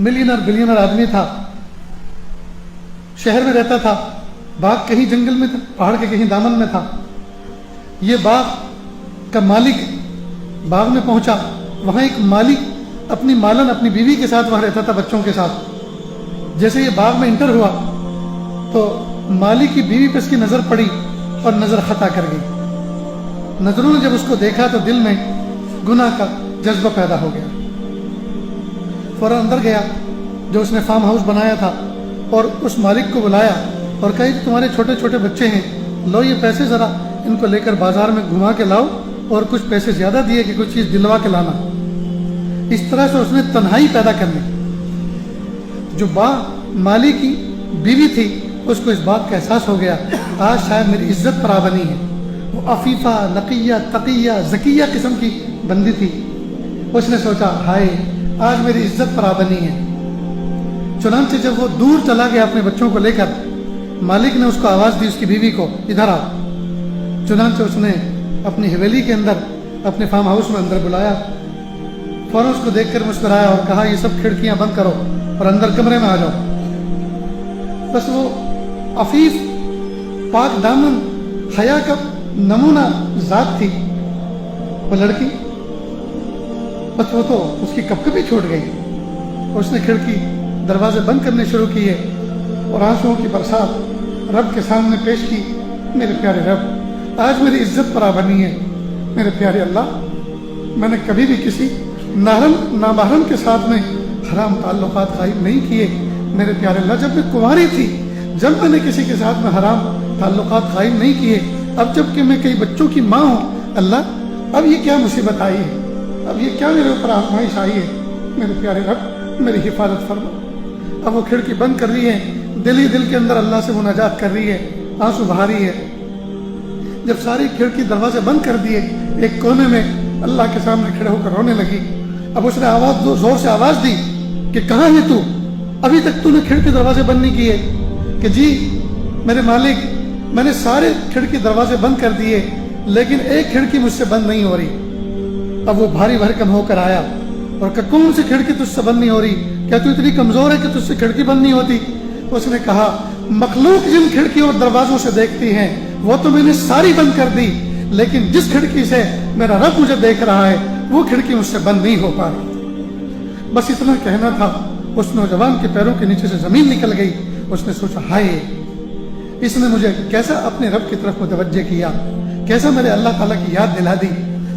Millionaire billionaire आदमी था, शहर में रहता था, बाग कहीं जंगल में था, पहाड़ के कहीं दामन में था। ये बाग का मालिक बाग में पहुंचा, वहां एक मालिक अपनी मालन अपनी बीवी के साथ वहां रहता था, बच्चों के साथ। जैसे ये बाग में इंटर हुआ तो मालिक की बीवी पर इसकी नजर पड़ी और नजर खता कर गई। नजरों ने जब उसको देखा तो दिल में गुनाह का जज्बा पैदा हो गया। फौरन अंदर गया, जो उसने फार्म हाउस बनाया था, और उस मालिक को बुलाया और कहा कि तुम्हारे छोटे छोटे बच्चे हैं, लो ये पैसे ज़रा इनको लेकर बाजार में घुमा के लाओ, और कुछ पैसे ज़्यादा दिए कि कुछ चीज़ दिलवा के लाना। इस तरह से उसने तन्हाई पैदा करनी। जो माली की बीवी थी उसको इस बात का एहसास हो गया, आज शायद मेरी इज्जत पर आ बनी है। वो अफीफ़ा, नकिया, तकिया, ज़किया किस्म की बंदी थी। उसने सोचा, हाय आज मेरी इज्जत पर आ बनी है। चुनांचे जब वो दूर चला गया अपने बच्चों को लेकर, मालिक ने उसको आवाज़ दी, उसकी बीवी को, इधर आओ। चुनांचे उसने अपनी हवेली के अंदर, अपने फार्म हाउस में अंदर बुलाया। फौरन उसको देखकर मुस्कुराया और कहा, ये सब खिड़कियां बंद करो और अंदर कमरे में आ जाओ। बस वो अफीफ, पाक दामन, हया का नमूना जात थी वो लड़की। बस वो तो उसकी कपकपी छूट गई। उसने खिड़की दरवाजे बंद करने शुरू किए और आंसुओं की बरसात रब के सामने पेश की। मेरे प्यारे रब, आज मेरी इज्जत पर आ बनी है। मेरे प्यारे अल्लाह, मैंने कभी भी किसी नामहरम के साथ में हराम ताल्लुकात कायम नहीं किए। मेरे प्यारे अल्लाह, जब मैं कुंवारी थी, जब मैंने किसी के साथ में हराम ताल्लुकात कायम नहीं किए, अब जबकि मैं कई बच्चों की माँ हूँ, अल्लाह अब ये क्या मुसीबत आई है, अब ये क्या मेरे ऊपर आजमाइश आई है। मेरे प्यारे रब, मेरी हिफाजत फरमा। अब वो खिड़की बंद कर रही है, दिल ही दिल के अंदर अल्लाह से मुनाजात कर रही है, आंसू बहा रही है। जब सारी खिड़की दरवाजे बंद कर दिए, एक कोने में अल्लाह के सामने खड़े होकर रोने लगी। अब उसने आवाज जोर से आवाज दी कि कहाँ है तू, अभी तक तूने खिड़की दरवाजे बंद नहीं किए। कि जी मेरे मालिक, मैंने सारे खिड़की दरवाजे बंद कर दिए, लेकिन एक खिड़की मुझसे बंद नहीं हो रही। अब वो भारी भरकम होकर आया और कहा, कौन सी खिड़की तुझसे बंद नहीं हो रही, क्या तू इतनी कमजोर है कि तुझसे खिड़की बंद नहीं होती। उसने कहा, मखलूक जिन खिड़कियों और दरवाजों से देखती है वो तो मैंने सारी बंद कर दी, लेकिन जिस खिड़की से मेरा रब मुझे देख रहा है वो खिड़की मुझसे बंद नहीं हो पा रही। बस इतना कहना था, उस नौजवान के पैरों के नीचे से जमीन निकल गई। उसने सोचा, हाय इसने मुझे कैसा अपने रब की तरफ मुतवज्जे किया, कैसा मेरे अल्लाह ताला की याद दिला दी।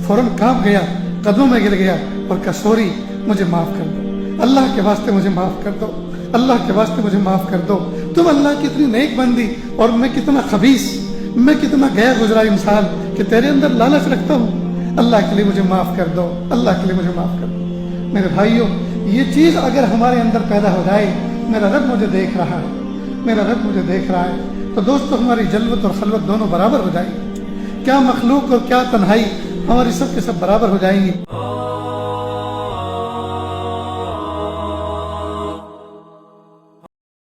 फौरन कांप गया, कदमों में गिर गया और कहा, सॉरी, मुझे माफ कर दो, अल्लाह के वास्ते मुझे माफ कर दो, अल्लाह के वास्ते मुझे माफ कर दो। तुम अल्लाह की इतनी नेक बंदी और मैं कितना खबीस, मैं कितना गया गुजरा इंसान कि तेरे अंदर लालच रखता हूँ। अल्लाह के लिए मुझे माफ कर दो, अल्लाह के लिए मुझे माफ कर दो। मेरे भाइयों, ये चीज अगर हमारे अंदर पैदा हो जाए, मेरा रब मुझे देख रहा है, मेरा रब मुझे देख रहा है, तो दोस्तों हमारी जल्वत और खलवत दोनों बराबर हो जाएगी। क्या मखलूक और क्या तन्हाई, हमारी सब के सब बराबर हो जाएंगी।